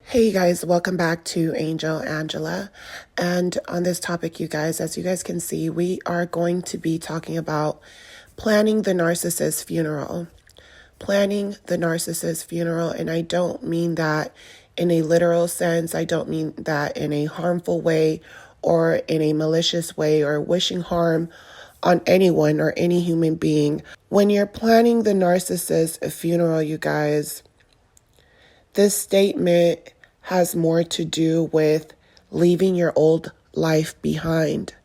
Hey you guys, welcome back to Angel Angela. And on this topic, you guys, as you guys can see, we are going to be talking about planning the narcissist funeral. Planning the narcissist funeral, and I don't mean that in a literal sense. I don't mean that in a harmful way or in a malicious way or wishing harm on anyone or any human being. When you're planning the narcissist funeral, you guys, this statement has more to do with leaving your old life behind.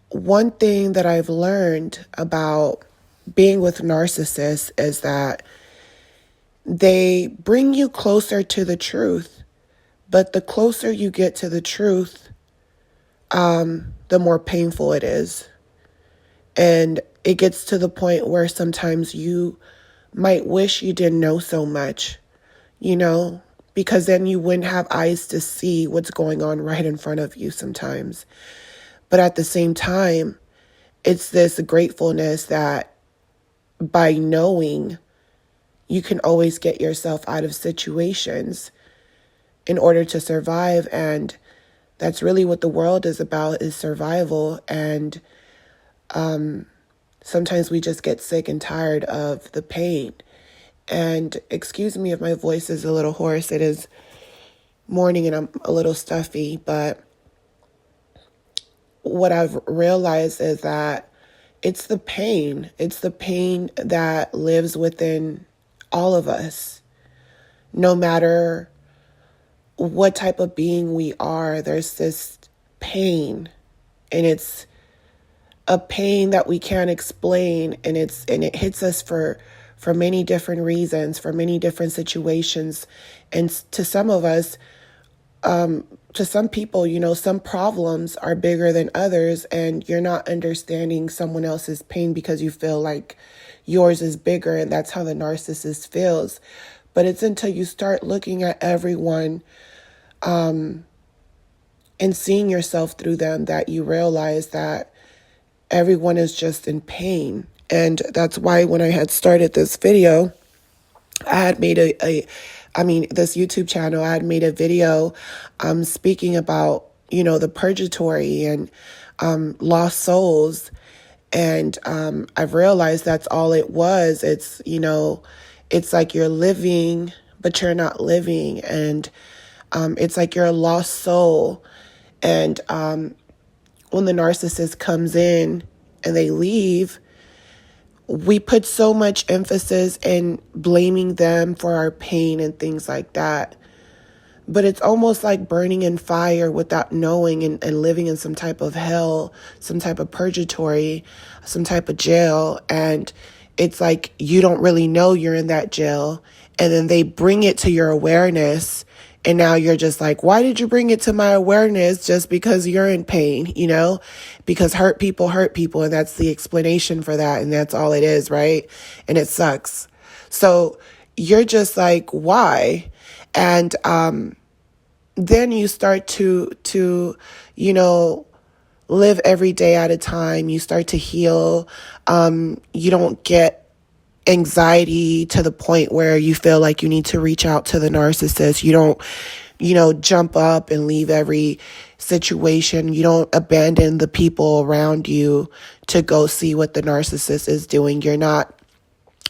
One thing that I've learned about being with narcissists is that they bring you closer to the truth, but the closer you get to the truth, the more painful it is. And it gets to the point where sometimes you might wish you didn't know so much, because then you wouldn't have eyes to see what's going on right in front of you sometimes. But at the same time, it's this gratefulness that by knowing, you can always get yourself out of situations in order to survive. And that's really what the world is about, is survival. And sometimes we just get sick and tired of the pain. And excuse me if my voice is a little hoarse. It is morning and I'm a little stuffy. But what I've realized is that it's the pain. It's the pain that lives within all of us. No matter what type of being we are, there's this pain. And it's a pain that we can't explain. And it hits us for many different reasons, for many different situations. And to some of us, to some people, some problems are bigger than others, and you're not understanding someone else's pain because you feel like yours is bigger, and that's how the narcissist feels. But it's until you start looking at everyone and seeing yourself through them that you realize that everyone is just in pain. And that's why when I had started this video, I had made this YouTube channel, I had made a video speaking about, the purgatory and lost souls. And I've realized that's all it was. It's, it's like you're living, but you're not living. And it's like you're a lost soul. And when the narcissist comes in and they leave, we put so much emphasis in blaming them for our pain and things like that. But it's almost like burning in fire without knowing, and living in some type of hell, some type of purgatory, some type of jail. And it's like you don't really know you're in that jail. And then they bring it to your awareness. And now you're just like, why did you bring it to my awareness? Just because you're in pain, because hurt people. And that's the explanation for that. And that's all it is, right? And it sucks. So you're just like, why? And then you start to live every day at a time. You start to heal. You don't get anxiety to the point where you feel like you need to reach out to the narcissist. You don't, jump up and leave every situation. You don't abandon the people around you to go see what the narcissist is doing. You're not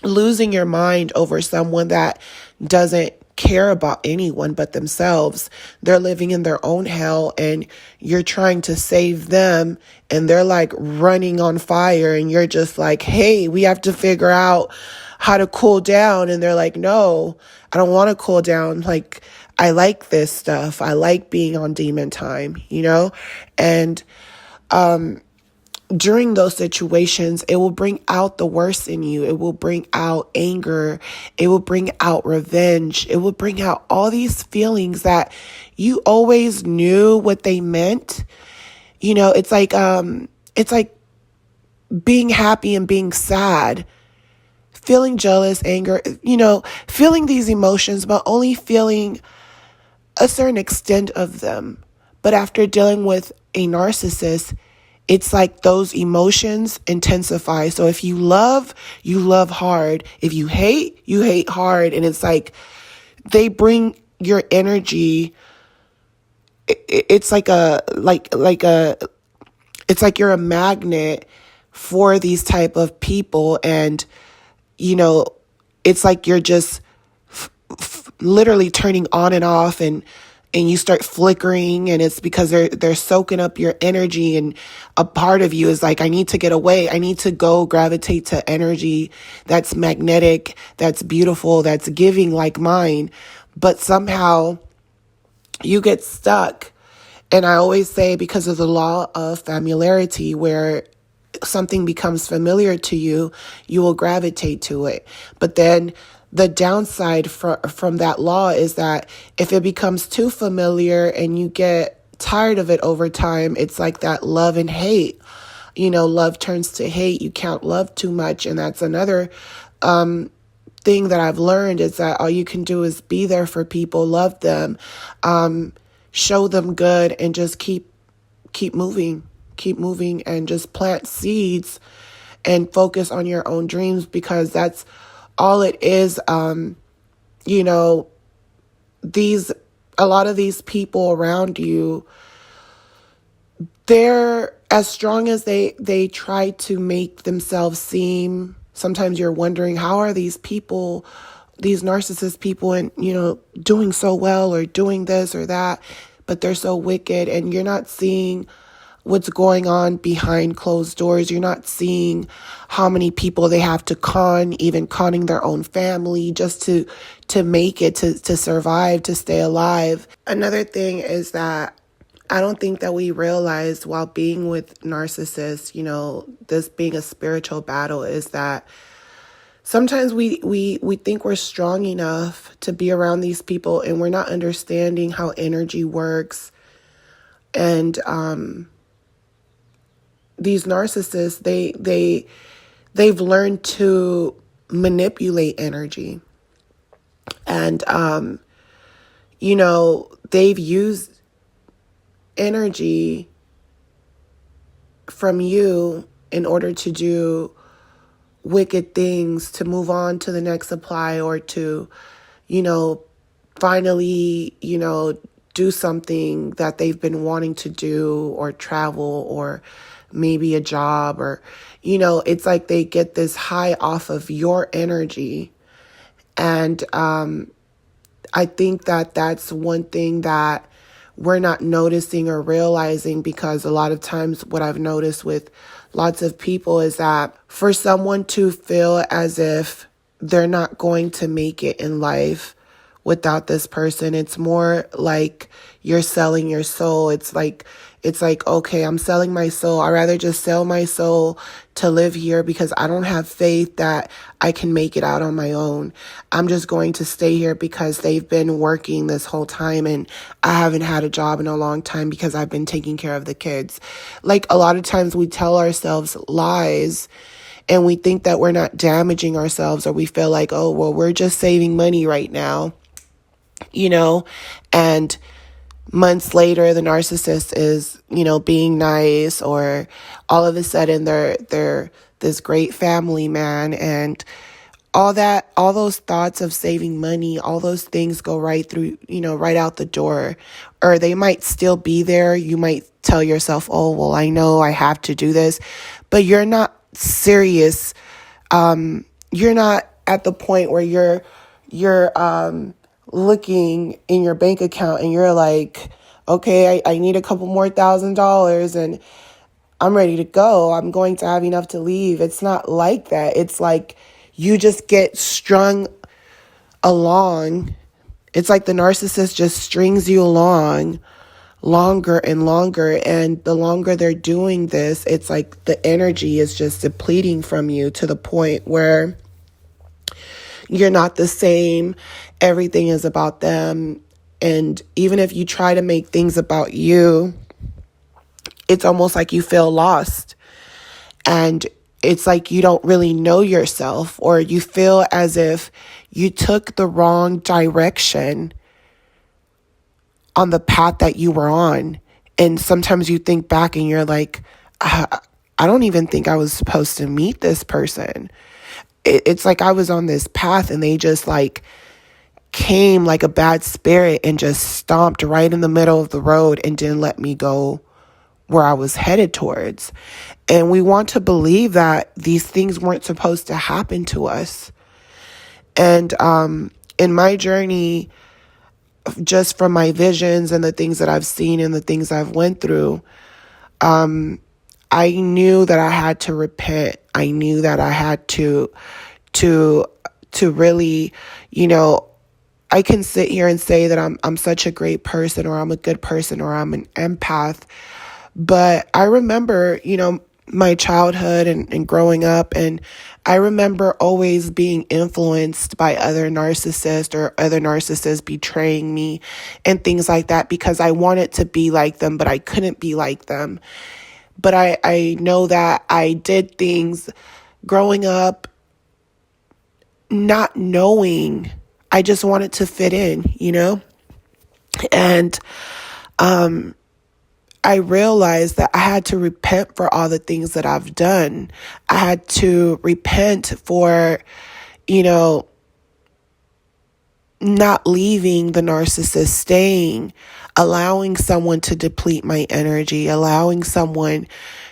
losing your mind over someone that doesn't care about anyone but themselves. They're living in their own hell, and you're trying to save them, and they're like running on fire, and you're just like, hey, we have to figure out how to cool down. And they're like, no, I don't want to cool down. Like, I like this stuff. I like being on demon time, and during those situations, it will bring out the worst in you. It will bring out anger. It will bring out revenge. It will bring out all these feelings that you always knew what they meant. It's like being happy and being sad, feeling jealous, anger, feeling these emotions, but only feeling a certain extent of them. But after dealing with a narcissist, it's like those emotions intensify. So if you love hard. If you hate hard. And it's like they bring your energy, it's like it's like you're a magnet for these type of people. And, you know, it's like you're just literally turning on and off, and you start flickering, and it's because they're soaking up your energy, and a part of you is like, I need to get away. I need to go gravitate to energy that's magnetic, that's beautiful, that's giving like mine. But somehow you get stuck. And I always say, because of the law of familiarity, where something becomes familiar to you, you will gravitate to it. But then the downside from that law is that if it becomes too familiar and you get tired of it over time, it's like that love and hate. You know, love turns to hate. You count love too much. And that's another thing that I've learned, is that all you can do is be there for people, love them, show them good, and just keep moving, and just plant seeds and focus on your own dreams, because that's all it is. You know, a lot of these people around you, they're as strong as they try to make themselves seem. Sometimes you're wondering, how are these people, these narcissist people, and, you know, doing so well or doing this or that, but they're so wicked, and you're not seeing what's going on behind closed doors. You're not seeing how many people they have to con, even conning their own family, just to make it, to survive, to stay alive. Another thing is that I don't think that we realize while being with narcissists, you know, this being a spiritual battle, is that sometimes we think we're strong enough to be around these people, and we're not understanding how energy works. And these narcissists, they've learned to manipulate energy. And you know, they've used energy from you in order to do wicked things, to move on to the next supply, or to, you know, finally, you know, do something that they've been wanting to do, or travel, or maybe a job, or, you know, it's like they get this high off of your energy. And I think that that's one thing that we're not noticing or realizing, because a lot of times what I've noticed with lots of people is that for someone to feel as if they're not going to make it in life without this person, it's more like you're selling your soul. It's like, okay, I'm selling my soul. I'd rather just sell my soul to live here, because I don't have faith that I can make it out on my own. I'm just going to stay here because they've been working this whole time, and I haven't had a job in a long time because I've been taking care of the kids. Like, a lot of times we tell ourselves lies, and we think that we're not damaging ourselves, or we feel like, oh, well, we're just saving money right now, you know. And months later, the narcissist is, you know, being nice, or all of a sudden they're this great family man, and all those thoughts of saving money, all those things go right through, you know, right out the door. Or they might still be there. You might tell yourself, oh, well, I know I have to do this, but you're not serious. You're not at the point where you're looking in your bank account and you're like, okay, I need a couple more $1,000 and I'm ready to go. I'm going to have enough to leave. It's not like that. It's like you just get strung along. It's like the narcissist just strings you along longer and longer. And the longer they're doing this, it's like the energy is just depleting from you to the point where you're not the same. Everything is about them. And even if you try to make things about you, it's almost like you feel lost. And it's like you don't really know yourself, or you feel as if you took the wrong direction on the path that you were on. And sometimes you think back and you're like, I don't even think I was supposed to meet this person. It's like I was on this path and they just like came like a bad spirit and just stomped right in the middle of the road and didn't let me go where I was headed towards. And we want to believe that these things weren't supposed to happen to us. And in my journey, just from my visions and the things that I've seen and the things I've went through, I knew that I had to repent. I knew that I had to really, I can sit here and say that I'm such a great person, or I'm a good person, or I'm an empath. But I remember, my childhood and growing up, and I remember always being influenced by other narcissists or other narcissists betraying me and things like that, because I wanted to be like them, but I couldn't be like them. But I know that I did things growing up not knowing. I just wanted to fit in, And I realized that I had to repent for all the things that I've done. I had to repent for, not leaving the narcissist, staying, allowing someone to deplete my energy, allowing someone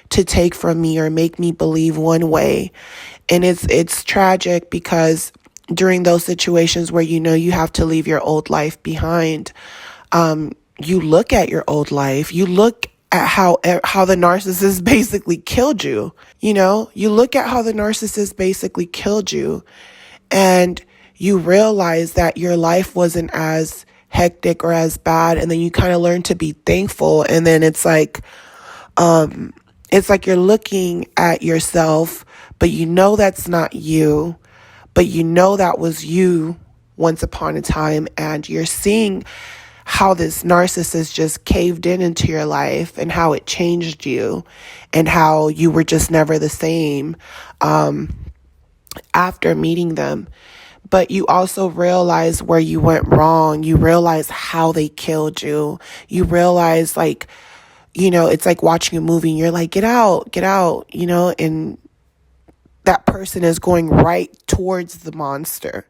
to take from me or make me believe one way. And it's tragic, because during those situations where you have to leave your old life behind, you look at your old life, you look at how the narcissist basically killed you. You look at how the narcissist basically killed you, and you realize that your life wasn't as hectic or as bad, and then you kind of learn to be thankful. And then it's like you're looking at yourself, but that's not you, but that was you once upon a time, and you're seeing how this narcissist just caved into your life, and how it changed you, and how you were just never the same after meeting them. But you also realize where you went wrong. You realize how they killed you. You realize, it's like watching a movie and you're like, get out, and that person is going right towards the monster.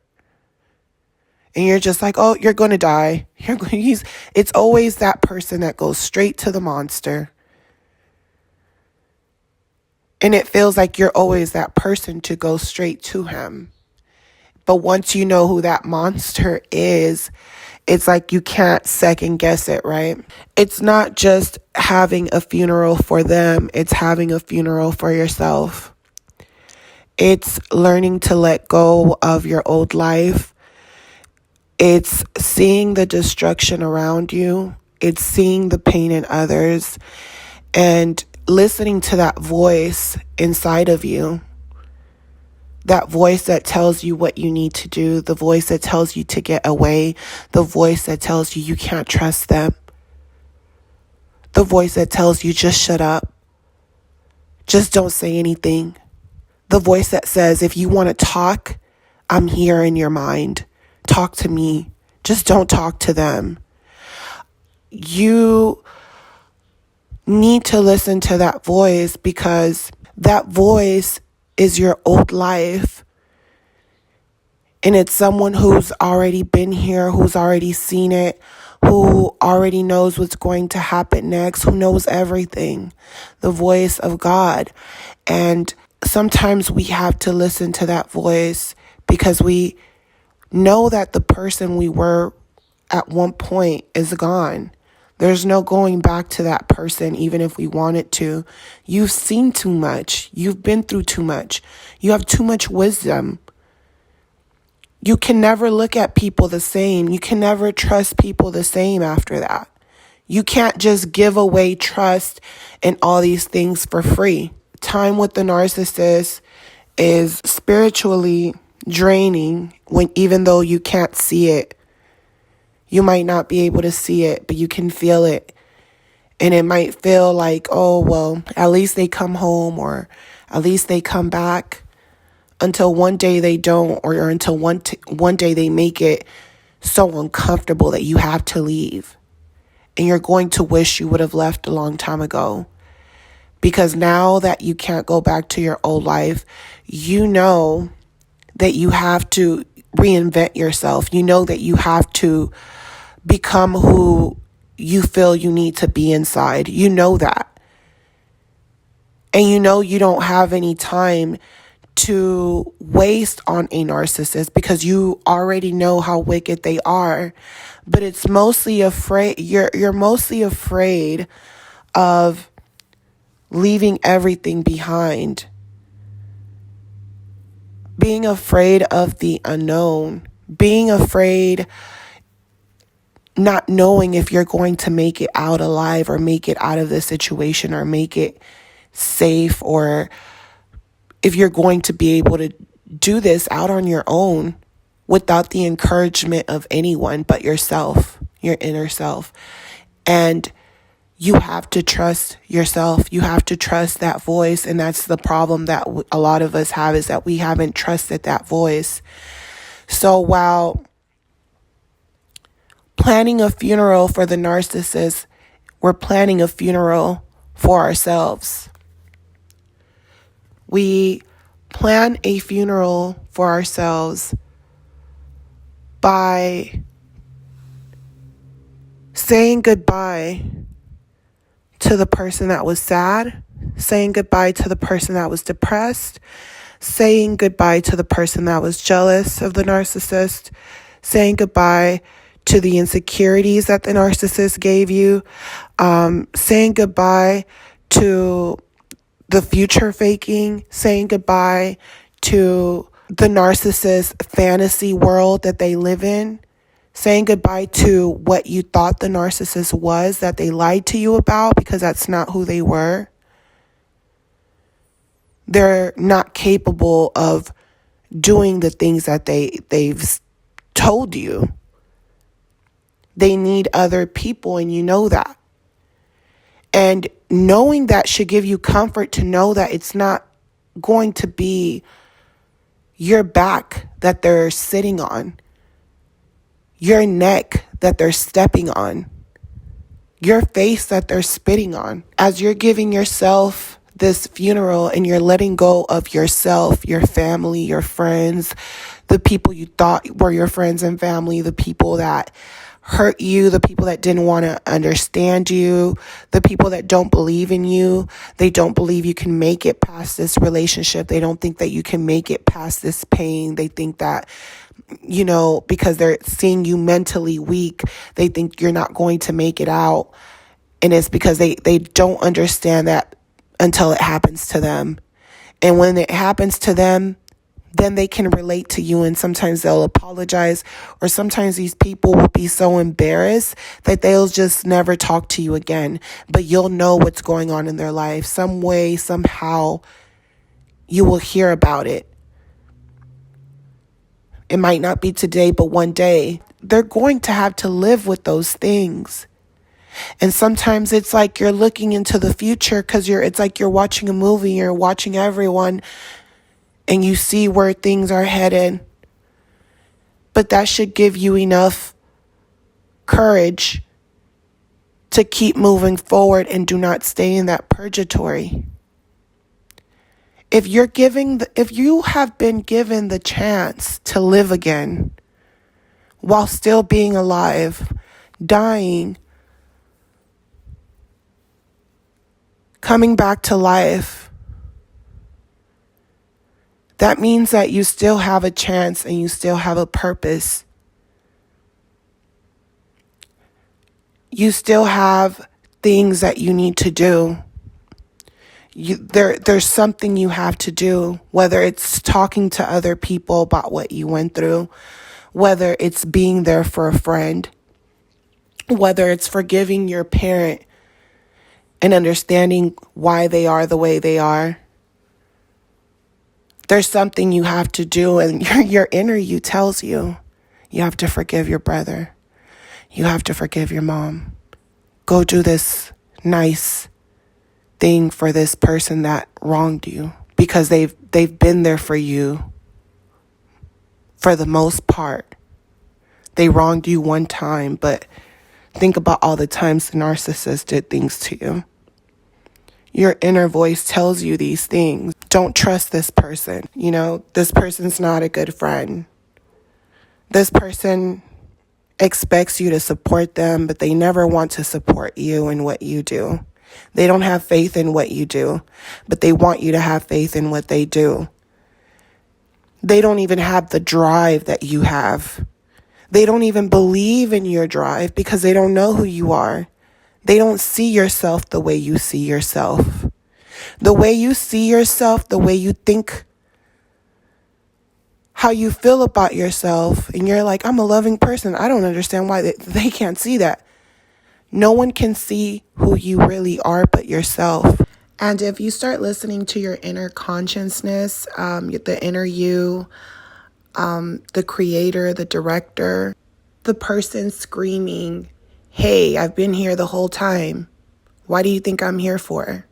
And you're just like, oh, you're going to die. It's always that person that goes straight to the monster. And it feels like you're always that person to go straight to him. But once you know who that monster is, it's like you can't second guess it, right? It's not just having a funeral for them. It's having a funeral for yourself. It's learning to let go of your old life. It's seeing the destruction around you. It's seeing the pain in others, and listening to that voice inside of you. That voice that tells you what you need to do. The voice that tells you to get away. The voice that tells you can't trust them. The voice that tells you just shut up. Just don't say anything. The voice that says, if you want to talk, I'm here in your mind. Talk to me. Just don't talk to them. You need to listen to that voice, because that voice is your old life. And it's someone who's already been here, who's already seen it, who already knows what's going to happen next, who knows everything. The voice of God. And sometimes we have to listen to that voice, because we know that the person we were at one point is gone. There's no going back to that person, even if we wanted to. You've seen too much. You've been through too much. You have too much wisdom. You can never look at people the same. You can never trust people the same after that. You can't just give away trust and all these things for free. Time with the narcissist is spiritually draining, even though you can't see it. You might not be able to see it, but you can feel it. And it might feel like, oh, well, at least they come home, or at least they come back, until one day they don't, or until one day they make it so uncomfortable that you have to leave. And you're going to wish you would have left a long time ago. Because now that you can't go back to your old life, you know that you have to reinvent yourself. You know that you have to become who you feel you need to be inside. You know that. And you know you don't have any time to waste on a narcissist because you already know how wicked they are. But it's mostly afraid, you're mostly afraid of leaving everything behind. Being afraid of the unknown. Being afraid, not knowing if you're going to make it out alive or make it out of this situation or make it safe, or if you're going to be able to do this out on your own without the encouragement of anyone but yourself, your inner self. And you have to trust yourself. You have to trust that voice. And that's the problem that a lot of us have, is that we haven't trusted that voice. So while planning a funeral for the narcissist, we're planning a funeral for ourselves. We plan a funeral for ourselves by saying goodbye to the person that was sad, saying goodbye to the person that was depressed, saying goodbye to the person that was jealous of the narcissist, saying goodbye to the insecurities that the narcissist gave you, saying goodbye to the future faking, saying goodbye to the narcissist fantasy world that they live in, saying goodbye to what you thought the narcissist was, that they lied to you about, because that's not who they were. They're not capable of doing the things that they've told you. They need other people, and you know that. And knowing that should give you comfort to know that it's not going to be your back that they're sitting on, your neck that they're stepping on, your face that they're spitting on. As you're giving yourself this funeral and you're letting go of yourself, your family, your friends, the people you thought were your friends and family, the people that hurt you, the people that didn't want to understand you, the people that don't believe in you. They don't believe you can make it past this relationship. They don't think that you can make it past this pain. They think that, because they're seeing you mentally weak, they think you're not going to make it out. And it's because they don't understand that until it happens to them. And when it happens to them, then they can relate to you, and sometimes they'll apologize, or sometimes these people will be so embarrassed that they'll just never talk to you again. But you'll know what's going on in their life. Some way, somehow, you will hear about it. It might not be today, but one day, they're going to have to live with those things. And sometimes it's like you're looking into the future, because it's like you're watching a movie, you're watching everyone, and you see where things are headed. But that should give you enough courage to keep moving forward and do not stay in that purgatory. If you have been given the chance to live again while still being alive, dying, coming back to life, that means that you still have a chance and you still have a purpose. You still have things that you need to do. There's something you have to do, whether it's talking to other people about what you went through, whether it's being there for a friend, whether it's forgiving your parent and understanding why they are the way they are. There's something you have to do, and your inner you tells you have to forgive your brother. You have to forgive your mom. Go do this nice thing for this person that wronged you, because they've been there for you for the most part. They wronged you one time, but think about all the times the narcissist did things to you. Your inner voice tells you these things. Don't trust this person. This person's not a good friend. This person expects you to support them, but they never want to support you in what you do. They don't have faith in what you do, but they want you to have faith in what they do. They don't even have the drive that you have. They don't even believe in your drive because they don't know who you are. They don't see yourself the way you see yourself. The way you see yourself, the way you think, how you feel about yourself, and you're like, I'm a loving person. I don't understand why they can't see that. No one can see who you really are but yourself. And if you start listening to your inner consciousness, the inner you, the creator, the director, the person screaming, hey, I've been here the whole time. Why do you think I'm here for?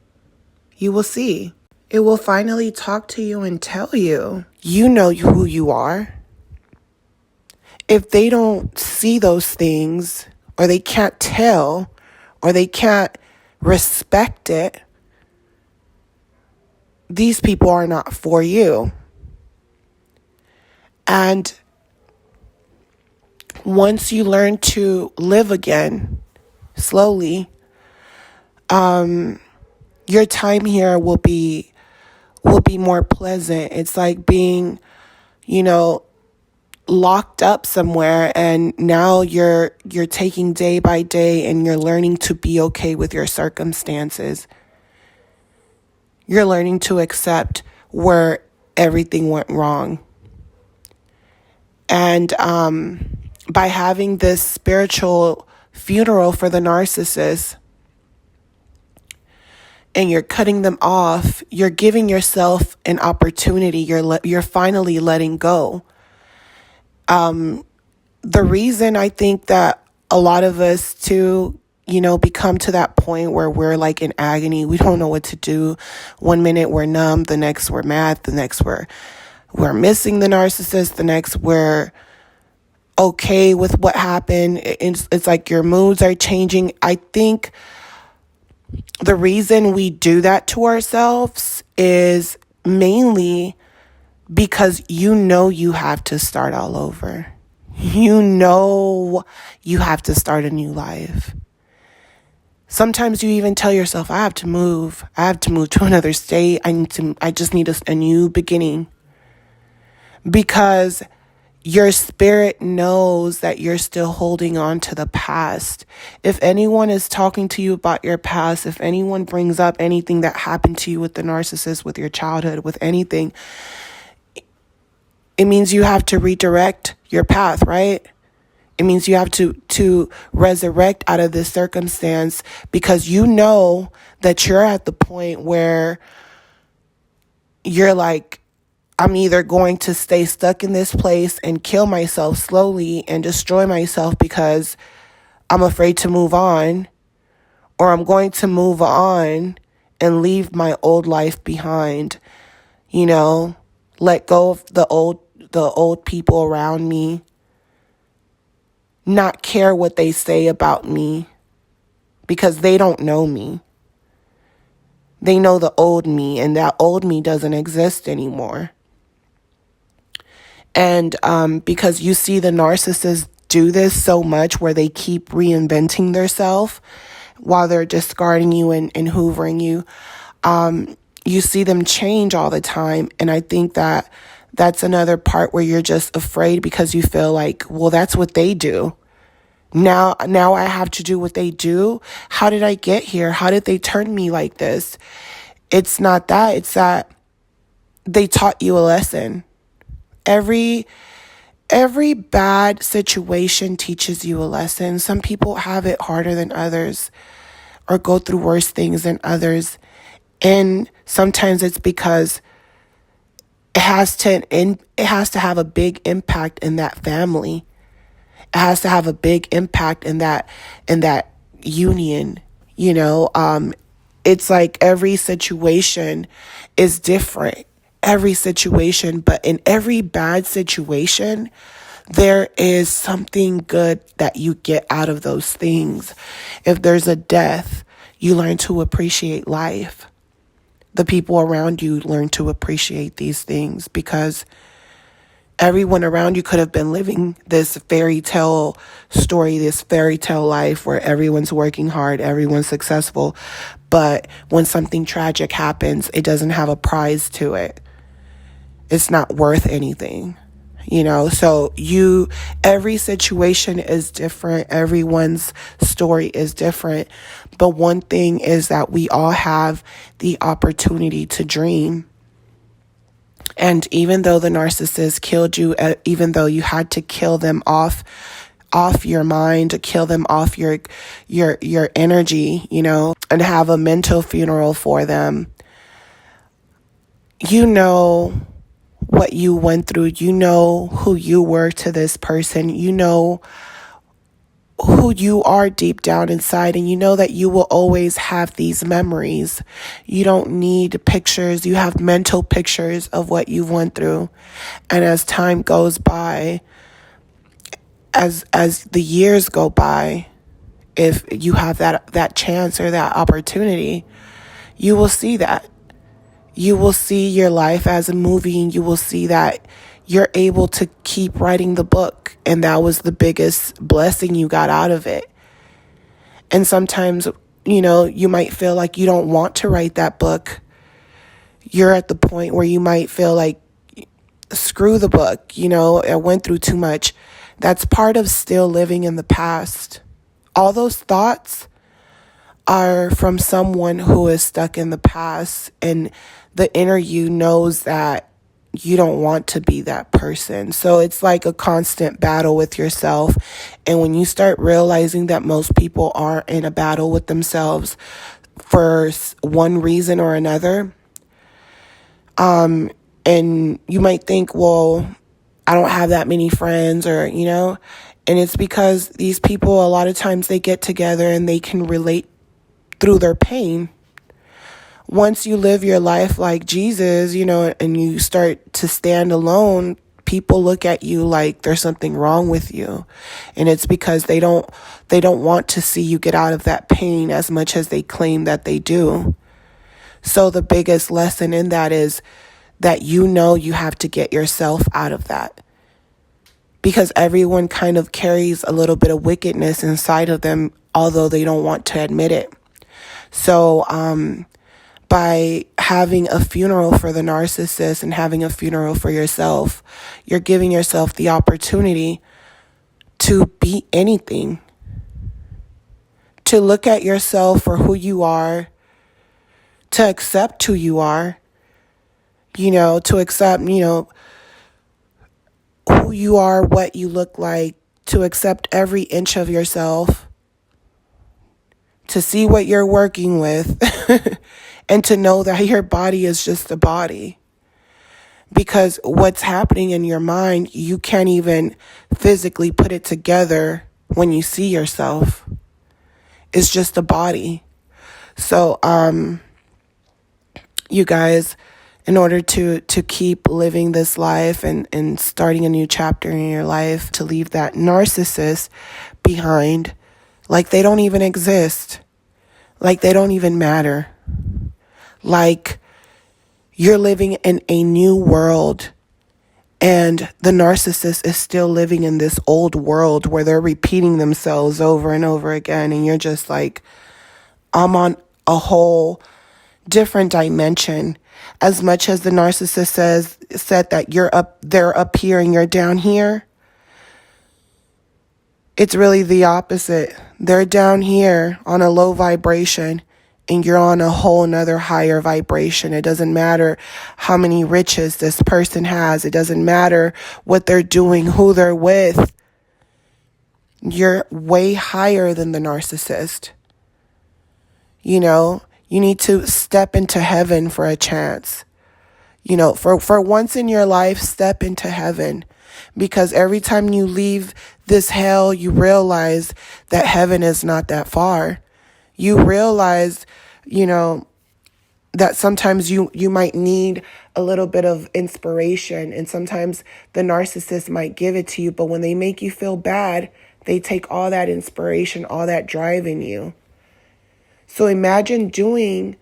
You will see. It will finally talk to you and tell you. You know who you are. If they don't see those things, or they can't tell, or they can't respect it, these people are not for you. And once you learn to live again, slowly, your time here will be more pleasant. It's like being, locked up somewhere, and now you're taking day by day, and you're learning to be okay with your circumstances. You're learning to accept where everything went wrong. And by having this spiritual funeral for the narcissist, and you're cutting them off, you're giving yourself an opportunity. You're finally letting go. The reason I think that a lot of us too, become to that point where we're like in agony, we don't know what to do. One minute we're numb, the next we're mad, the next we're missing the narcissist, the next we're okay with what happened. It's like your moods are changing. I think the reason we do that to ourselves is mainly because you have to start all over. You have to start a new life. Sometimes you even tell yourself, I have to move to another state. I just need a new beginning. Because your spirit knows that you're still holding on to the past. If anyone is talking to you about your past, if anyone brings up anything that happened to you with the narcissist, with your childhood, with anything, it means you have to redirect your path, right? It means you have to resurrect out of this circumstance, because you know that you're at the point where you're like, I'm either going to stay stuck in this place and kill myself slowly and destroy myself because I'm afraid to move on, or I'm going to move on and leave my old life behind, let go of the old people around me, not care what they say about me because they don't know me. They know the old me, and that old me doesn't exist anymore. And because you see the narcissists do this so much, where they keep reinventing themselves while they're discarding you and hoovering you, you see them change all the time. And I think that that's another part where you're just afraid because you feel like, well, that's what they do. Now I have to do what they do. How did I get here? How did they turn me like this? It's not that. It's that they taught you a lesson. Every bad situation teaches you a lesson. Some people have it harder than others, or go through worse things than others. And sometimes it's because it has to have a big impact in that family. It has to have a big impact in that union. It's like every situation is different. Every situation, but in every bad situation, there is something good that you get out of those things. If there's a death, you learn to appreciate life. The people around you learn to appreciate these things, because Everyone around you could have been living this fairy tale story, this fairy tale life where everyone's working hard, everyone's successful. But when something tragic happens, it doesn't have a prize to it. It's not worth anything, So every situation is different. Everyone's story is different. But one thing is that we all have the opportunity to dream. And even though the narcissist killed you, even though you had to kill them off your mind, to kill them off your energy, and have a mental funeral for them, what you went through, who you were to this person, who you are deep down inside, and that you will always have these memories. You don't need pictures. You have mental pictures of what you've went through. And as time goes by, as the years go by, if you have that chance or that opportunity, you will see that. You will see your life as a movie, and you will see that you're able to keep writing the book. And that was the biggest blessing you got out of it. And sometimes, you might feel like you don't want to write that book. You're at the point where you might feel like, screw the book, I went through too much. That's part of still living in the past. All those thoughts are from someone who is stuck in the past, and the inner you knows that you don't want to be that person. So it's like a constant battle with yourself. And when you start realizing that most people are in a battle with themselves for one reason or another, and you might think, well, I don't have that many friends, or, and it's because these people, a lot of times they get together and they can relate through their pain. Once you live your life like Jesus, and you start to stand alone, people look at you like there's something wrong with you. And it's because they don't want to see you get out of that pain as much as they claim that they do. So the biggest lesson in that is that you have to get yourself out of that. Because everyone kind of carries a little bit of wickedness inside of them, although they don't want to admit it. So, by having a funeral for the narcissist and having a funeral for yourself, you're giving yourself the opportunity to be anything, to look at yourself for who you are, to accept who you are, to accept, who you are, what you look like, to accept every inch of yourself, to see what you're working with, and to know that your body is just a body. Because what's happening in your mind, you can't even physically put it together when you see yourself. It's just a body. So, you guys, in order to keep living this life and starting a new chapter in your life, to leave that narcissist behind, like they don't even exist, like they don't even matter, like you're living in a new world and the narcissist is still living in this old world where they're repeating themselves over and over again. And you're just like, I'm on a whole different dimension. As much as the narcissist said that they're up here and you're down here, it's really the opposite. They're down here on a low vibration and you're on a whole nother higher vibration. It doesn't matter how many riches this person has. It doesn't matter what they're doing, who they're with. You're way higher than the narcissist. You need to step into heaven for a chance. For once in your life, step into heaven. Because every time you leave this hell, you realize that heaven is not that far. You realize, that sometimes you might need a little bit of inspiration. And sometimes the narcissist might give it to you. But when they make you feel bad, they take all that inspiration, all that drive in you. So imagine doing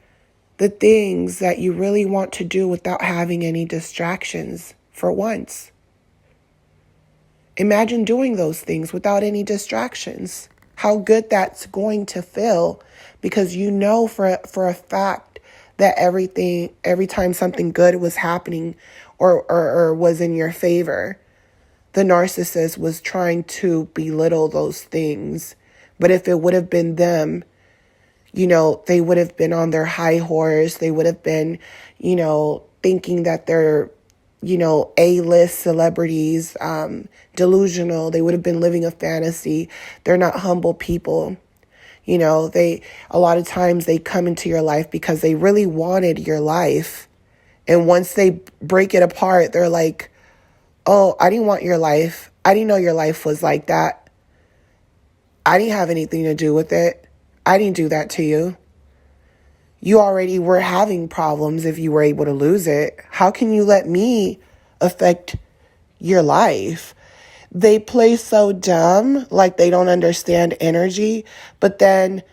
the things that you really want to do without having any distractions for once. Imagine doing those things without any distractions. How good that's going to feel, because you know for a fact that every time something good was happening or was in your favor, the narcissist was trying to belittle those things. But if it would have been them, they would have been on their high horse. They would have been, thinking that they're, A-list celebrities, delusional. They would have been living a fantasy. They're not humble people. A lot of times they come into your life because they really wanted your life. And once they break it apart, they're like, oh, I didn't want your life. I didn't know your life was like that. I didn't have anything to do with it. I didn't do that to you. You already were having problems if you were able to lose it. How can you let me affect your life? They play so dumb, like they don't understand energy, but then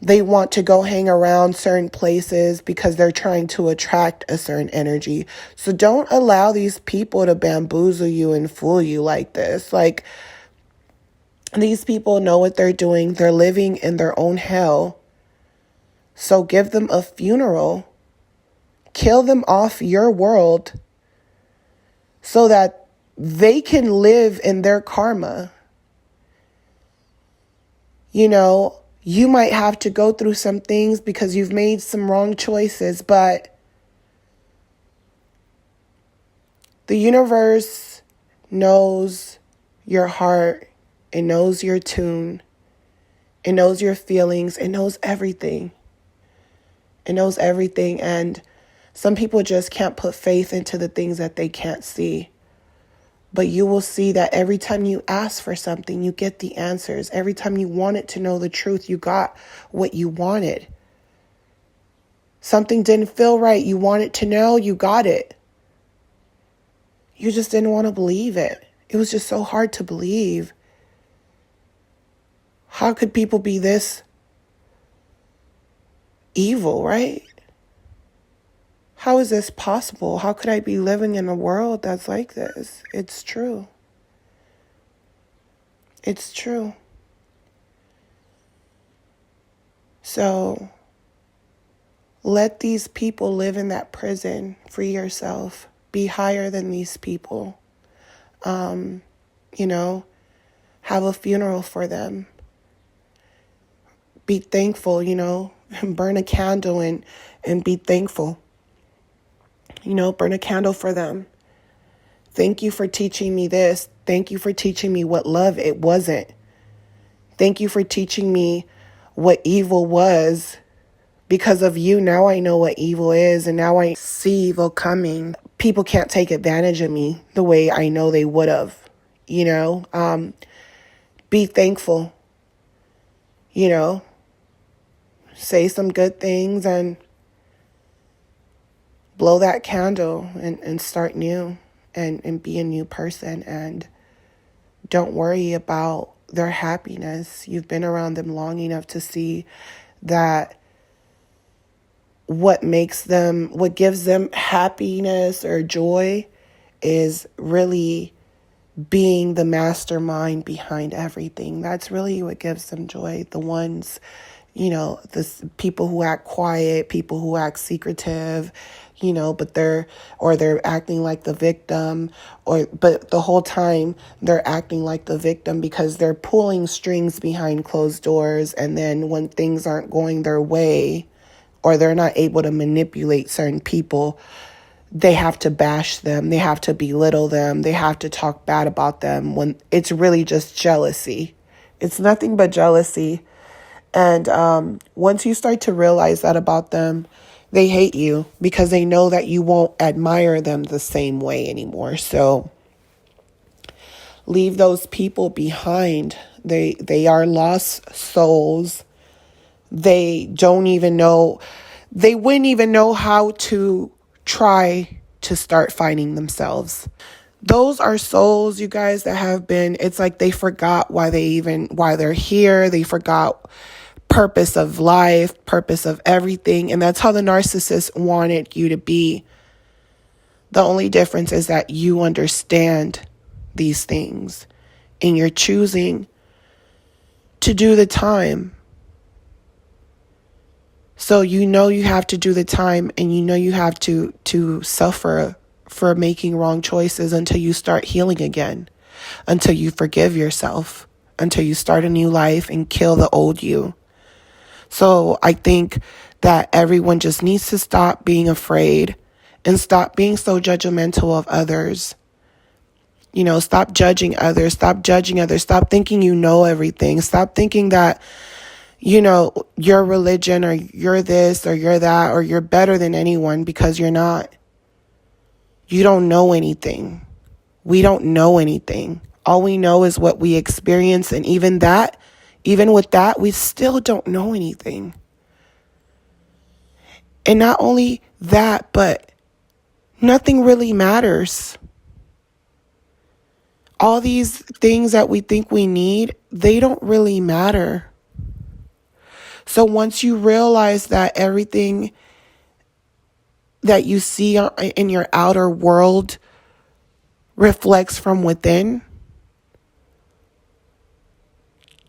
they want to go hang around certain places because they're trying to attract a certain energy. So don't allow these people to bamboozle you and fool you like this. Like, these people know what they're doing. They're living in their own hell. So give them a funeral. Kill them off your world so that they can live in their karma. You might have to go through some things because you've made some wrong choices, but the universe knows your heart. It knows your tune. It knows your feelings. It knows everything. It knows everything. And some people just can't put faith into the things that they can't see. But you will see that every time you ask for something, you get the answers. Every time you wanted to know the truth, you got what you wanted. Something didn't feel right. You wanted to know, you got it. You just didn't want to believe it. It was just so hard to believe. How could people be this evil, right? How is this possible? How could I be living in a world that's like this? It's true. It's true. So let these people live in that prison. Free yourself. Be higher than these people. Have a funeral for them. Be thankful, burn a candle and be thankful. Burn a candle for them. Thank you for teaching me this. Thank you for teaching me what love it wasn't. Thank you for teaching me what evil was. Because of you, now I know what evil is, and now I see evil coming. People can't take advantage of me the way I know they would have. Be thankful. Say some good things and blow that candle and start new and be a new person. And don't worry about their happiness. You've been around them long enough to see that what gives them happiness or joy is really being the mastermind behind everything. That's really what gives them joy. The ones, the people who act quiet, people who act secretive, but they're acting like the victim, but the whole time they're acting like the victim because they're pulling strings behind closed doors. And then when things aren't going their way or they're not able to manipulate certain people, they have to bash them. They have to belittle them. They have to talk bad about them when it's really just jealousy. It's nothing but jealousy. And once you start to realize that about them, they hate you because they know that you won't admire them the same way anymore. So leave those people behind. They are lost souls. They don't even know. They wouldn't even know how to try to start finding themselves. Those are souls, you guys, that have been, it's like they forgot why they're here. They forgot purpose of life, purpose of everything. And that's how the narcissist wanted you to be. The only difference is that you understand these things. and you're choosing to do the time. So you know you have to do the time, and you know you have to suffer for making wrong choices until you start healing again, until you forgive yourself, until you start a new life and kill the old you. So I think that everyone just needs to stop being afraid and stop being so judgmental of others. You know, stop judging others, stop thinking you know everything, stop thinking that, you know, your religion or you're this or you're that or you're better than anyone, because you're not. You don't know anything. We don't know anything. All we know is what we experience, and even with that, we still don't know anything. And not only that, but nothing really matters. All these things that we think we need, they don't really matter. So once you realize that everything that you see in your outer world reflects from within,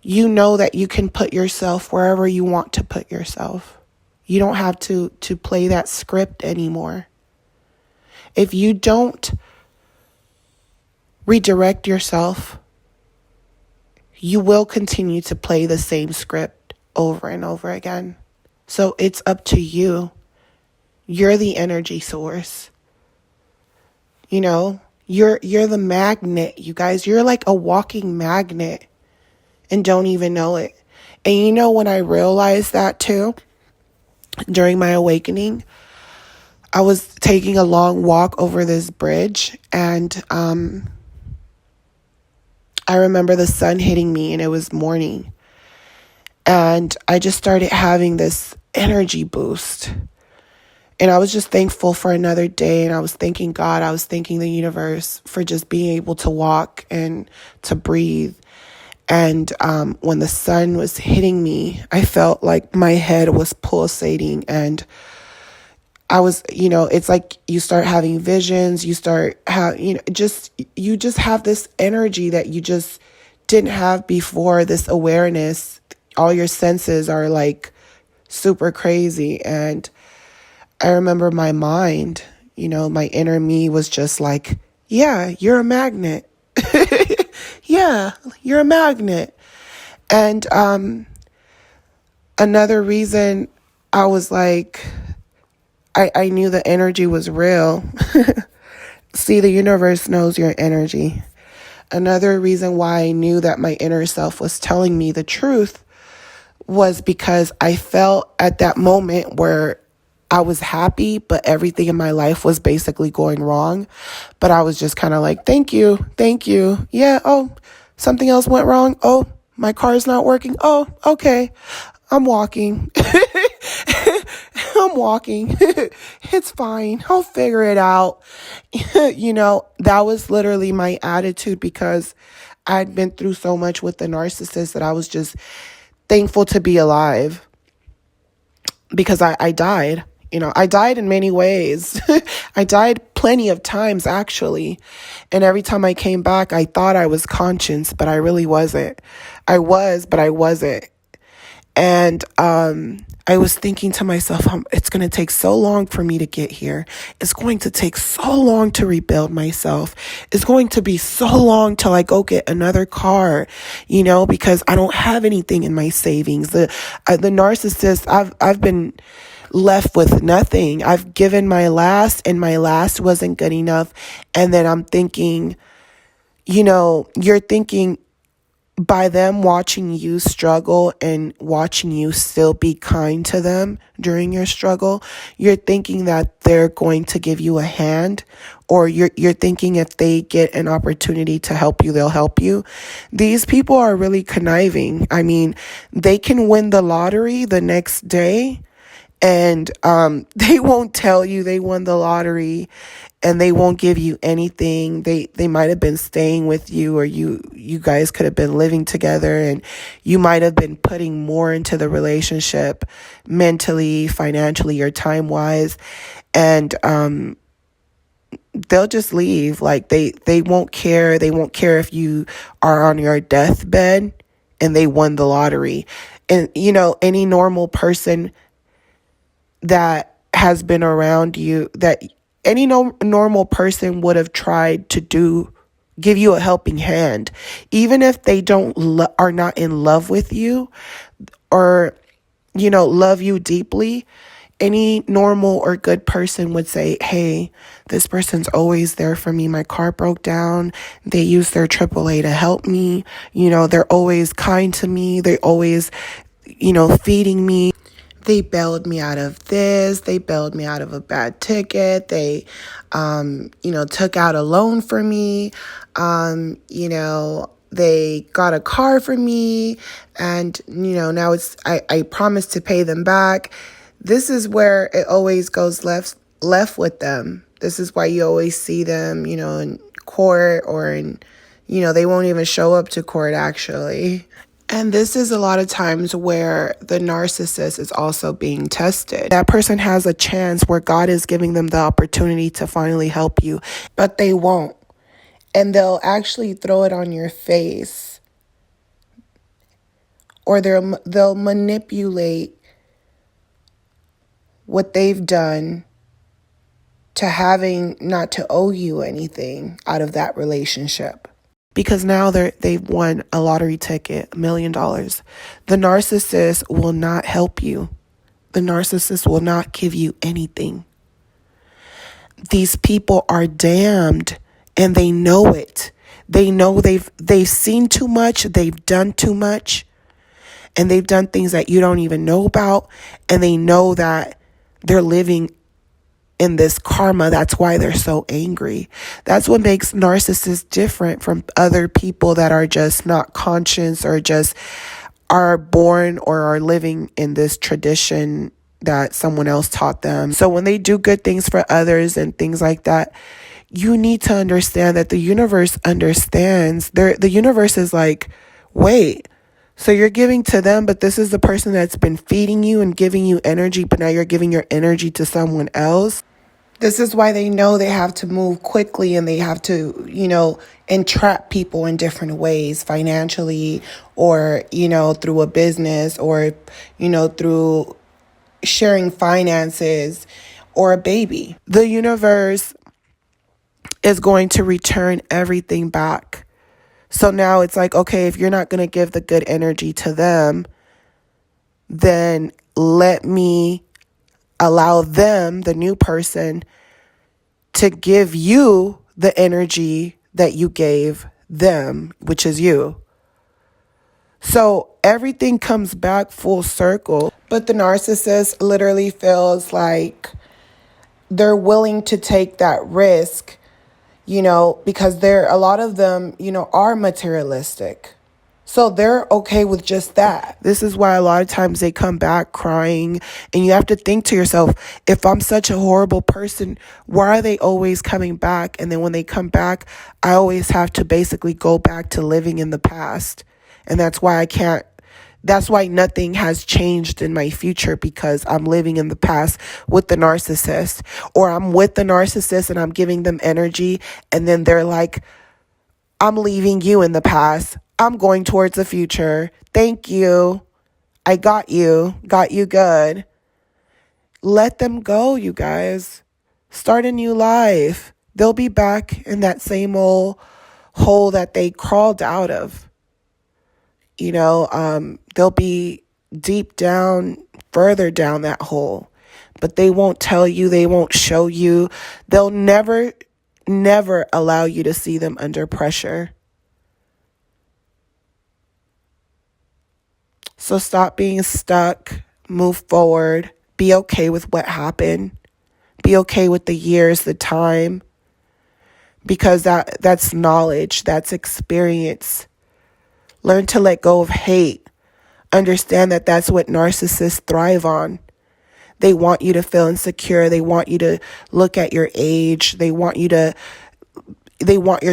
you know that you can put yourself wherever you want to put yourself. You don't have to play that script anymore. If you don't redirect yourself, you will continue to play the same script over and over again. So it's up to you. You're the energy source. You know, you're the magnet, you guys. You're like a walking magnet and don't even know it. And you know, when I realized that too, during my awakening, I was taking a long walk over this bridge, and I remember the sun hitting me, and it was morning. And I just started having this energy boost. And I was just thankful for another day. And I was thanking God. I was thanking the universe for just being able to walk and to breathe. And when the sun was hitting me, I felt like my head was pulsating. And I was, you know, it's like you start having visions, you start you just have this energy that you just didn't have before, this awareness. All your senses are like super crazy. And I remember my mind, you know, my inner me was just like, yeah, you're a magnet. Yeah, you're a magnet. And another reason I was like, I knew the energy was real. See, the universe knows your energy. Another reason why I knew that my inner self was telling me the truth was because I felt at that moment where I was happy, but everything in my life was basically going wrong. But I was just kind of like, thank you. Yeah, oh, something else went wrong. Oh, my car's not working. Oh, okay. I'm walking. I'm walking. It's fine. I'll figure it out. You know, that was literally my attitude, because I'd been through so much with the narcissist that I was just thankful to be alive, because I died. You know, I died in many ways. I died plenty of times, actually. And every time I came back, I thought I was conscious, but I really wasn't. I was, but I wasn't. And I was thinking to myself, it's going to take so long for me to get here. It's going to take so long to rebuild myself. It's going to be so long till I go get another car, you know, because I don't have anything in my savings. The narcissist, I've been left with nothing. I've given my last, and my last wasn't good enough. And then I'm thinking, you know, you're thinking, by them watching you struggle and watching you still be kind to them during your struggle, you're thinking that they're going to give you a hand, or you're thinking if they get an opportunity to help you, they'll help you. These people are really conniving. I mean, they can win the lottery the next day, and they won't tell you they won the lottery, and they won't give you anything. They might have been staying with you, or you guys could have been living together, and you might have been putting more into the relationship mentally, financially, or time-wise. And they'll just leave. Like they won't care. They won't care if you are on your deathbed and they won the lottery. And any normal person that has been around you, that any normal person would have tried to give you a helping hand, even if they are not in love with you, or love you deeply. Any normal or good person would say, hey, this person's always there for me. My car broke down. They use their AAA to help me. They're always kind to me. They always, feeding me. They bailed me out of this. They bailed me out of a bad ticket. They, took out a loan for me. They got a car for me. And, now I promised to pay them back. This is where it always goes left with them. This is why you always see them, in court, or they won't even show up to court, actually. And this is a lot of times where the narcissist is also being tested. That person has a chance where God is giving them the opportunity to finally help you, but they won't. And they'll actually throw it on your face, or they'll manipulate what they've done to having not to owe you anything out of that relationship. Because now they've won a lottery ticket, $1 million. The narcissist will not help you. The narcissist will not give you anything. These people are damned, and they know it. They know they've seen too much, they've done too much, and they've done things that you don't even know about, and they know that they're living in this karma. That's why they're so angry. That's what makes narcissists different from other people that are just not conscious, or just are born or are living in this tradition that someone else taught them. So when they do good things for others and things like that, you need to understand that the universe understands. The universe is like, wait, so you're giving to them, but this is the person that's been feeding you and giving you energy, but now you're giving your energy to someone else. This is why they know they have to move quickly, and they have to, entrap people in different ways, financially, or, through a business, or, through sharing finances, or a baby. The universe is going to return everything back. So now it's like, okay, if you're not going to give the good energy to them, then let me allow them, the new person, to give you the energy that you gave them, which is you. So everything comes back full circle. But the narcissist literally feels like they're willing to take that risk, because a lot of them, are materialistic. So they're okay with just that. This is why a lot of times they come back crying, and you have to think to yourself, if I'm such a horrible person, why are they always coming back? And then when they come back, I always have to basically go back to living in the past. And that's why nothing has changed in my future, because I'm living in the past with the narcissist, or I'm with the narcissist and I'm giving them energy. And then they're like, I'm leaving you in the past. I'm going towards the future. Thank you. I got you good. Let them go, you guys. Start a new life. They'll be back in that same old hole that they crawled out of. They'll be deep down, further down that hole. But they won't tell you, they won't show you. They'll never allow you to see them under pressure. So stop being stuck, move forward, be okay with what happened, be okay with the years, the time, because that's knowledge, that's experience. Learn to let go of hate. Understand that that's what narcissists thrive on. They want you to feel insecure. They want you to look at your age. They want your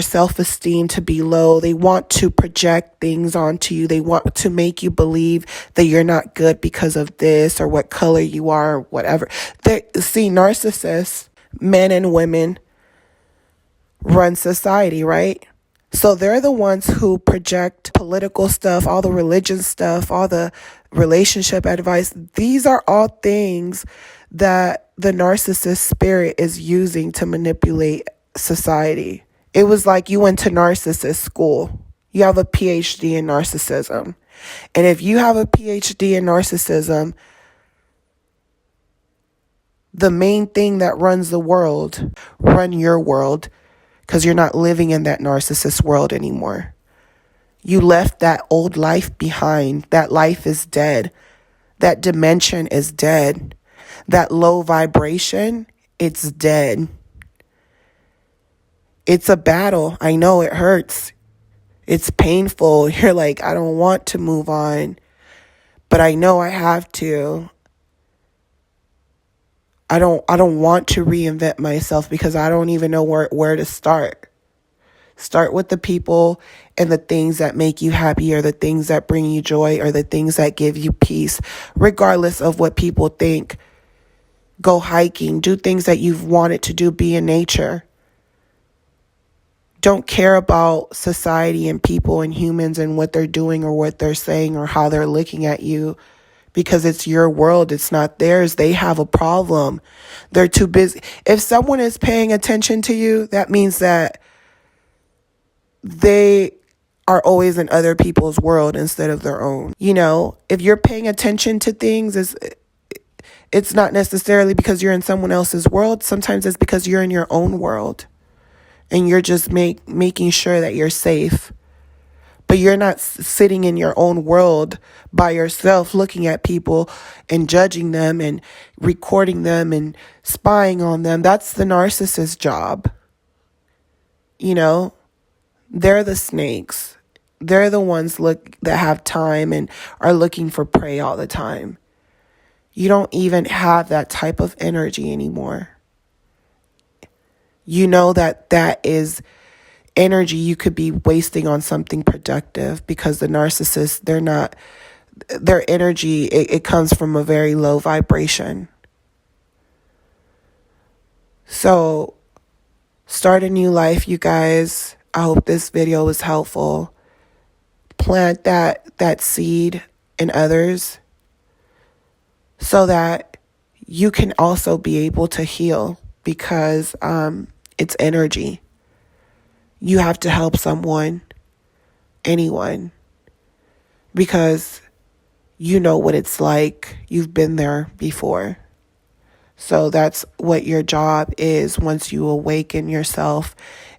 self-esteem to be low. They want to project things onto you. They want to make you believe that you're not good because of this, or what color you are, or whatever. Narcissists, men and women, run society, right? So they're the ones who project political stuff, all the religion stuff, all the relationship advice. These are all things that the narcissist spirit is using to manipulate society. It was like you went to narcissist school. You have a PhD in narcissism. And if you have a PhD in narcissism, the main thing that runs the world, run your world, because you're not living in that narcissist world anymore. You left that old life behind. That life is dead. That dimension is dead. That low vibration, it's dead. It's a battle. I know it hurts. It's painful. You're like, I don't want to move on, but I know I have to. I don't want to reinvent myself because I don't even know where to start. Start with the people and the things that make you happy, or the things that bring you joy, or the things that give you peace, regardless of what people think. Go hiking, do things that you've wanted to do, be in nature. Don't care about society and people and humans and what they're doing or what they're saying or how they're looking at you, because it's your world. It's not theirs. They have a problem. They're too busy. If someone is paying attention to you, that means that they are always in other people's world instead of their own. You know, if you're paying attention to things, it's not necessarily because you're in someone else's world. Sometimes it's because you're in your own world and you're just making sure that you're safe. But you're not sitting in your own world by yourself looking at people and judging them and recording them and spying on them. That's the narcissist's job. You know, they're the snakes. They're the ones that have time and are looking for prey all the time. You don't even have that type of energy anymore. You know that is energy you could be wasting on something productive, because the narcissist, their energy, it comes from a very low vibration. So start a new life, you guys. I hope this video was helpful. Plant that seed in others so that you can also be able to heal, because it's energy. You have to help someone, anyone, because you know what it's like. You've been there before. So that's what your job is once you awaken yourself.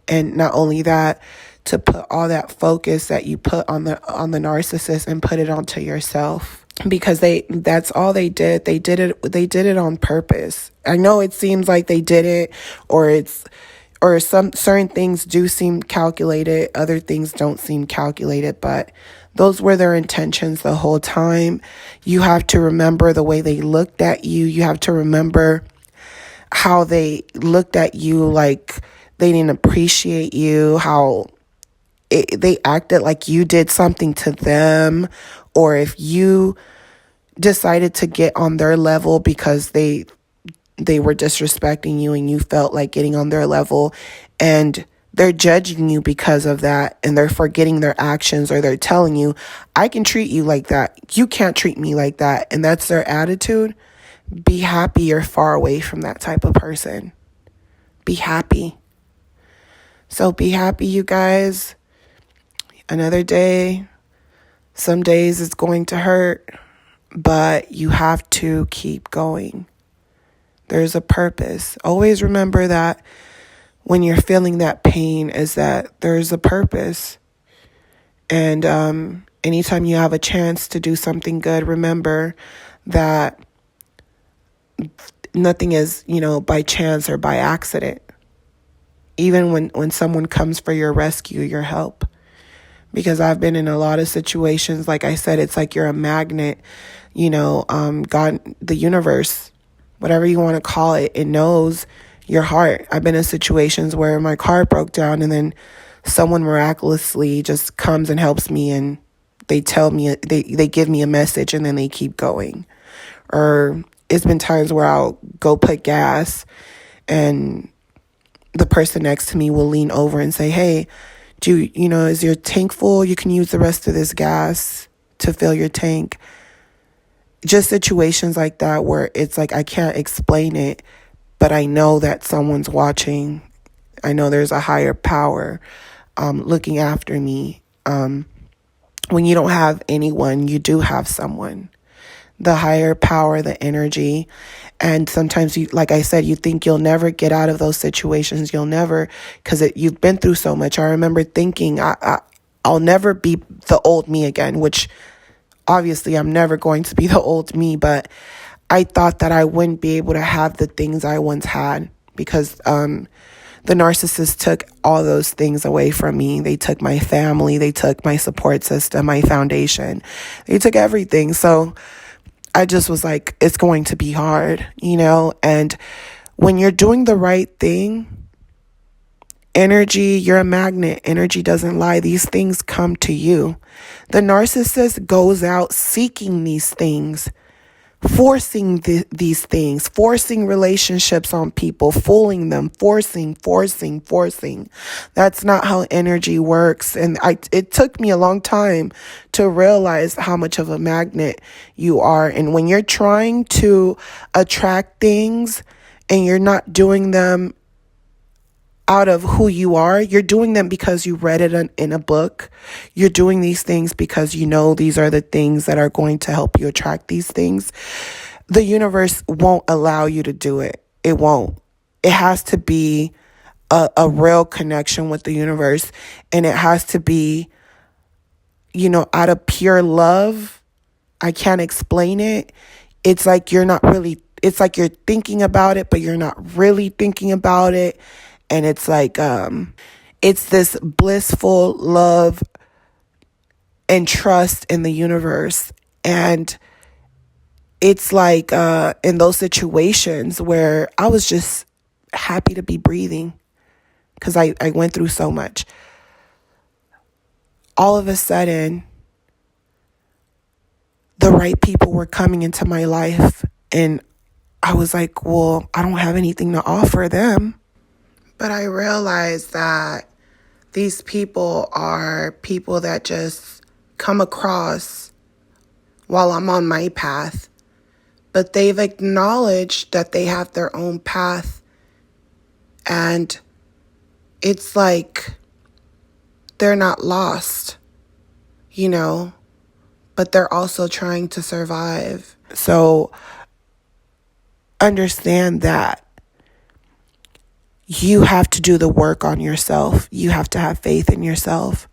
And not only that, to put all that focus that you put on the narcissist and put it onto yourself, because that's all they did. They did it on purpose. I know it seems like they did it, or some certain things do seem calculated, other things don't seem calculated, but those were their intentions the whole time. You have to remember the way they looked at you. You have to remember how they looked at you like they didn't appreciate you, how they acted like you did something to them, or if you decided to get on their level because they were disrespecting you and you felt like getting on their level, and they're judging you because of that, and they're forgetting their actions, or they're telling you, I can treat you like that, you can't treat me like that, and that's their attitude. Be happy you're far away from that type of person. Be happy. So be happy, you guys. Another day. Some days it's going to hurt, but you have to keep going. There's a purpose. Always remember that when you're feeling that pain, is that there's a purpose. And anytime you have a chance to do something good, remember that nothing is, by chance or by accident. Even when someone comes for your rescue, your help. Because I've been in a lot of situations, like I said, it's like you're a magnet, God, the universe, whatever you want to call it, it knows your heart. I've been in situations where my car broke down and then someone miraculously just comes and helps me, and they tell me, they give me a message, and then they keep going. Or it's been times where I'll go put gas and the person next to me will lean over and say, hey, is your tank full? You can use the rest of this gas to fill your tank. Just situations like that where it's like I can't explain it, but I know that someone's watching. I know there's a higher power looking after me. When you don't have anyone, you do have someone. The higher power, the energy. And sometimes, like I said, you think you'll never get out of those situations. You'll never, because you've been through so much. I remember thinking I'll never be the old me again, which obviously I'm never going to be the old me, but I thought that I wouldn't be able to have the things I once had because the narcissist took all those things away from me. They took my family. They took my support system, my foundation. They took everything. So I just was like, it's going to be hard, and when you're doing the right thing, energy, you're a magnet. Energy doesn't lie. These things come to you. The narcissist goes out seeking these things, forcing these things, forcing relationships on people, fooling them, forcing. That's not how energy works. And it took me a long time to realize how much of a magnet you are. And when you're trying to attract things and you're not doing them out of who you are, you're doing them because you read it in a book. You're doing these things because these are the things that are going to help you attract these things. The universe won't allow you to do it. It won't. It has to be a real connection with the universe, and it has to be, out of pure love. I can't explain it. It's like it's like you're thinking about it, but you're not really thinking about it. And it's like, it's this blissful love and trust in the universe. And it's like, in those situations where I was just happy to be breathing because I went through so much. All of a sudden, the right people were coming into my life. And I was like, well, I don't have anything to offer them. But I realized that these people are people that just come across while I'm on my path. But they've acknowledged that they have their own path. And it's like they're not lost, but they're also trying to survive. So understand that. You have to do the work on yourself. You have to have faith in yourself.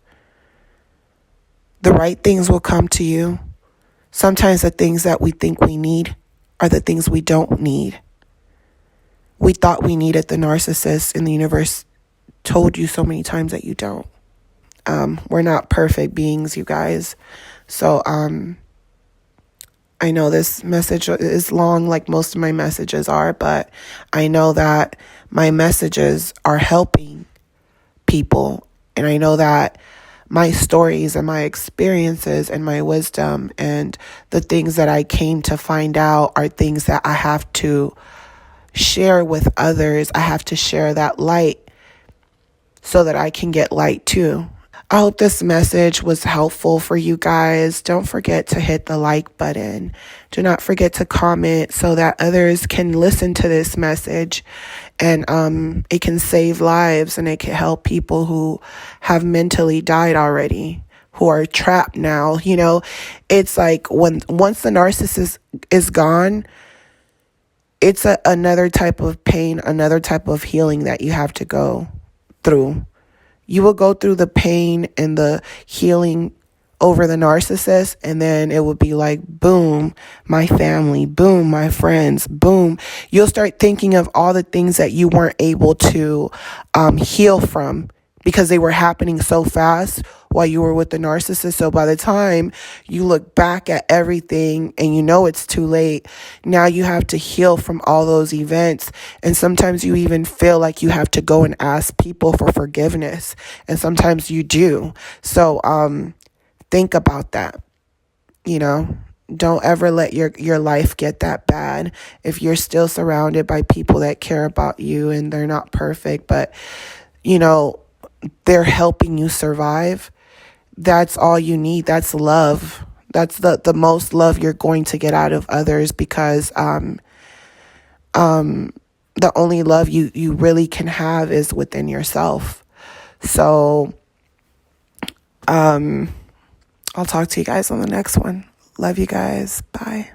The right things will come to you. Sometimes the things that we think we need are the things we don't need. We thought we needed the narcissist, and the universe told you so many times that you don't. We're not perfect beings, you guys. So I know this message is long, like most of my messages are, but I know that my messages are helping people. And I know that my stories and my experiences and my wisdom and the things that I came to find out are things that I have to share with others. I have to share that light so that I can get light too. I hope this message was helpful for you guys. Don't forget to hit the like button. Do not forget to comment so that others can listen to this message, and it can save lives, and it can help people who have mentally died already, who are trapped now. It's like once the narcissist is gone, it's another type of pain, another type of healing that you have to go through. You will go through the pain and the healing over the narcissist, and then it would be like, boom, my family, boom, my friends, boom. You'll start thinking of all the things that you weren't able to heal from because they were happening so fast while you were with the narcissist. So by the time you look back at everything and it's too late, now you have to heal from all those events. And sometimes you even feel like you have to go and ask people for forgiveness. And sometimes you do. So think about that. Don't ever let your life get that bad. If you're still surrounded by people that care about you and they're not perfect, but, they're helping you survive, that's all you need. That's love. That's the most love you're going to get out of others, because the only love you really can have is within yourself. So I'll talk to you guys on the next one. Love you guys. Bye.